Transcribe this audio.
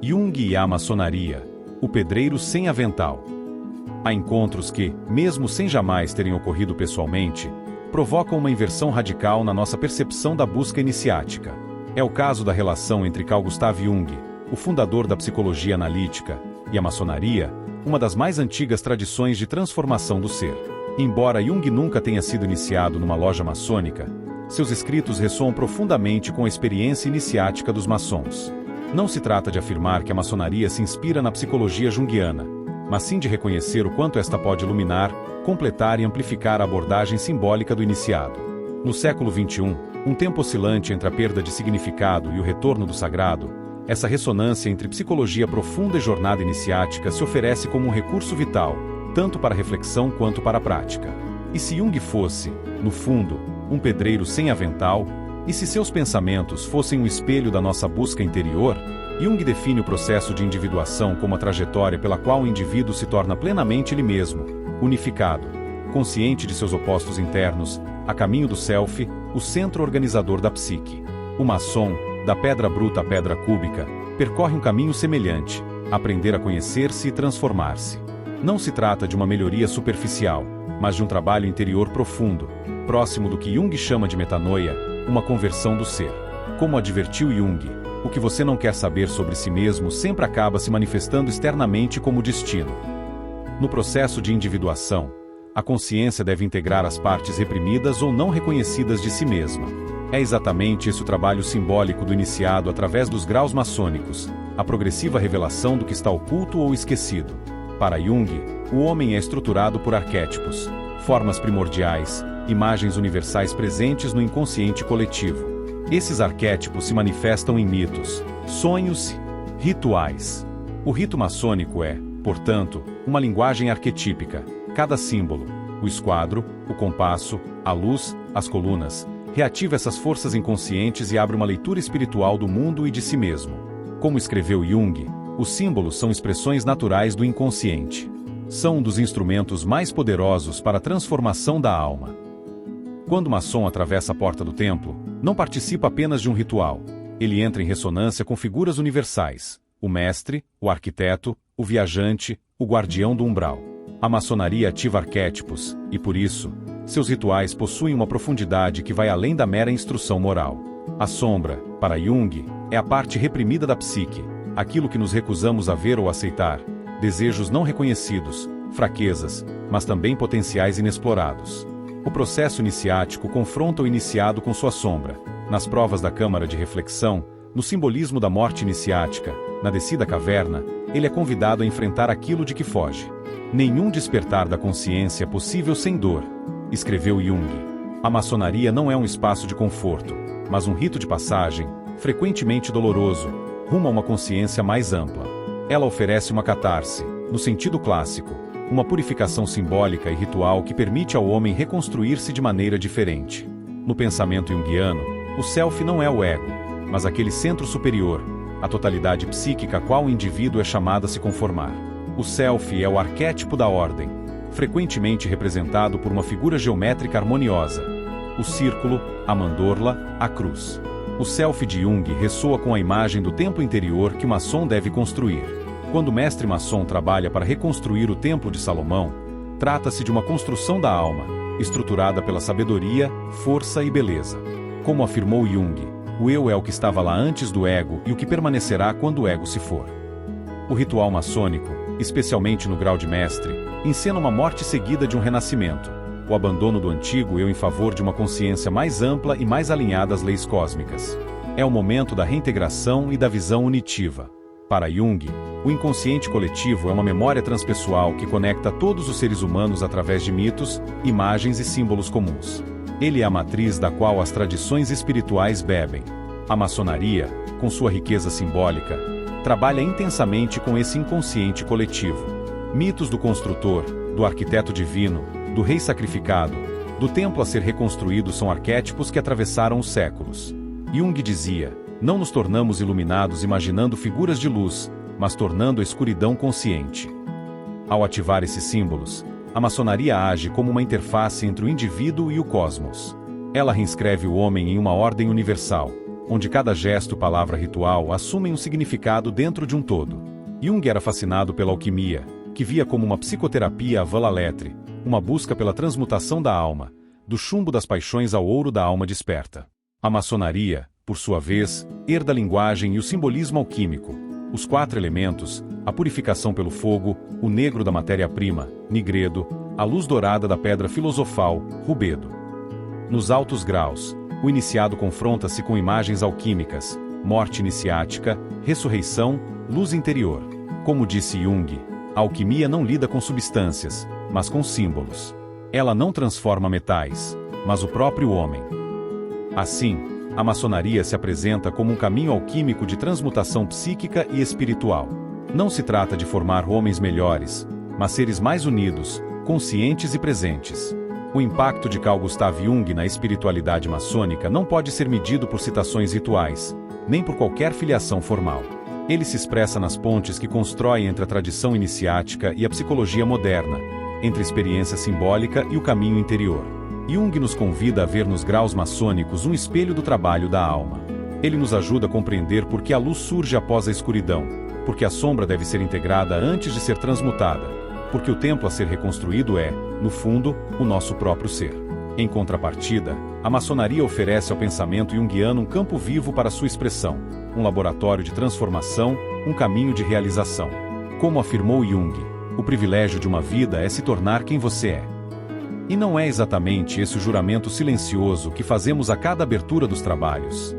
Jung e a maçonaria, o pedreiro sem avental. Há encontros que, mesmo sem jamais terem ocorrido pessoalmente, provocam uma inversão radical na nossa percepção da busca iniciática. É o caso da relação entre Carl Gustav Jung, o fundador da psicologia analítica, e a maçonaria, uma das mais antigas tradições de transformação do ser. Embora Jung nunca tenha sido iniciado numa loja maçônica, seus escritos ressoam profundamente com a experiência iniciática dos maçons. Não se trata de afirmar que a maçonaria se inspira na psicologia junguiana, mas sim de reconhecer o quanto esta pode iluminar, completar e amplificar a abordagem simbólica do iniciado. No século XXI, um tempo oscilante entre a perda de significado e o retorno do sagrado, essa ressonância entre psicologia profunda e jornada iniciática se oferece como um recurso vital, tanto para a reflexão quanto para a prática. E se Jung fosse, no fundo, um pedreiro sem avental, e se seus pensamentos fossem um espelho da nossa busca interior, Jung define o processo de individuação como a trajetória pela qual o indivíduo se torna plenamente ele mesmo, unificado, consciente de seus opostos internos, a caminho do self, o centro organizador da psique. O maçom, da pedra bruta à pedra cúbica, percorre um caminho semelhante, aprender a conhecer-se e transformar-se. Não se trata de uma melhoria superficial, mas de um trabalho interior profundo, próximo do que Jung chama de metanoia, uma conversão do ser. Como advertiu Jung, o que você não quer saber sobre si mesmo sempre acaba se manifestando externamente como destino. No processo de individuação, a consciência deve integrar as partes reprimidas ou não reconhecidas de si mesma. É exatamente esse o trabalho simbólico do iniciado através dos graus maçônicos, a progressiva revelação do que está oculto ou esquecido. Para Jung, o homem é estruturado por arquétipos, formas primordiais, imagens universais presentes no inconsciente coletivo. Esses arquétipos se manifestam em mitos, sonhos, rituais. O rito maçônico é, portanto, uma linguagem arquetípica. Cada símbolo, o esquadro, o compasso, a luz, as colunas, reativa essas forças inconscientes e abre uma leitura espiritual do mundo e de si mesmo. Como escreveu Jung, os símbolos são expressões naturais do inconsciente. São um dos instrumentos mais poderosos para a transformação da alma. Quando o maçom atravessa a porta do templo, não participa apenas de um ritual. Ele entra em ressonância com figuras universais: o mestre, o arquiteto, o viajante, o guardião do umbral. A maçonaria ativa arquétipos, e por isso, seus rituais possuem uma profundidade que vai além da mera instrução moral. A sombra, para Jung, é a parte reprimida da psique, aquilo que nos recusamos a ver ou aceitar, desejos não reconhecidos, fraquezas, mas também potenciais inexplorados. O processo iniciático confronta o iniciado com sua sombra. Nas provas da câmara de reflexão, no simbolismo da morte iniciática, na descida à caverna, ele é convidado a enfrentar aquilo de que foge. Nenhum despertar da consciência é possível sem dor, escreveu Jung. A maçonaria não é um espaço de conforto, mas um rito de passagem, frequentemente doloroso, rumo a uma consciência mais ampla. Ela oferece uma catarse, no sentido clássico, uma purificação simbólica e ritual que permite ao homem reconstruir-se de maneira diferente. No pensamento junguiano, o self não é o ego, mas aquele centro superior, a totalidade psíquica a qual o indivíduo é chamado a se conformar. O self é o arquétipo da ordem, frequentemente representado por uma figura geométrica harmoniosa: o círculo, a mandorla, a cruz. O self de Jung ressoa com a imagem do templo interior que o maçom deve construir. Quando o mestre maçom trabalha para reconstruir o Templo de Salomão, trata-se de uma construção da alma, estruturada pela sabedoria, força e beleza. Como afirmou Jung, o eu é o que estava lá antes do ego e o que permanecerá quando o ego se for. O ritual maçônico, especialmente no grau de mestre, encena uma morte seguida de um renascimento, o abandono do antigo eu em favor de uma consciência mais ampla e mais alinhada às leis cósmicas. É o momento da reintegração e da visão unitiva. Para Jung, o inconsciente coletivo é uma memória transpessoal que conecta todos os seres humanos através de mitos, imagens e símbolos comuns. Ele é a matriz da qual as tradições espirituais bebem. A maçonaria, com sua riqueza simbólica, trabalha intensamente com esse inconsciente coletivo. Mitos do construtor, do arquiteto divino, do rei sacrificado, do templo a ser reconstruído são arquétipos que atravessaram os séculos. Jung dizia: não nos tornamos iluminados imaginando figuras de luz, mas tornando a escuridão consciente. Ao ativar esses símbolos, a maçonaria age como uma interface entre o indivíduo e o cosmos. Ela reinscreve o homem em uma ordem universal, onde cada gesto e palavra ritual assumem um significado dentro de um todo. Jung era fascinado pela alquimia, que via como uma psicoterapia à vala lettre, uma busca pela transmutação da alma, do chumbo das paixões ao ouro da alma desperta. A maçonaria, por sua vez, herda a linguagem e o simbolismo alquímico, os 4 elementos, a purificação pelo fogo, o negro da matéria-prima, nigredo, a luz dourada da pedra filosofal, rubedo. Nos altos graus, o iniciado confronta-se com imagens alquímicas, morte iniciática, ressurreição, luz interior. Como disse Jung, a alquimia não lida com substâncias, mas com símbolos. Ela não transforma metais, mas o próprio homem. Assim, a maçonaria se apresenta como um caminho alquímico de transmutação psíquica e espiritual. Não se trata de formar homens melhores, mas seres mais unidos, conscientes e presentes. O impacto de Carl Gustav Jung na espiritualidade maçônica não pode ser medido por citações rituais, nem por qualquer filiação formal. Ele se expressa nas pontes que constroem entre a tradição iniciática e a psicologia moderna, entre a experiência simbólica e o caminho interior. Jung nos convida a ver nos graus maçônicos um espelho do trabalho da alma. Ele nos ajuda a compreender por que a luz surge após a escuridão, porque a sombra deve ser integrada antes de ser transmutada, porque o templo a ser reconstruído é, no fundo, o nosso próprio ser. Em contrapartida, a maçonaria oferece ao pensamento junguiano um campo vivo para sua expressão, um laboratório de transformação, um caminho de realização. Como afirmou Jung, o privilégio de uma vida é se tornar quem você é. E não é exatamente esse o juramento silencioso que fazemos a cada abertura dos trabalhos.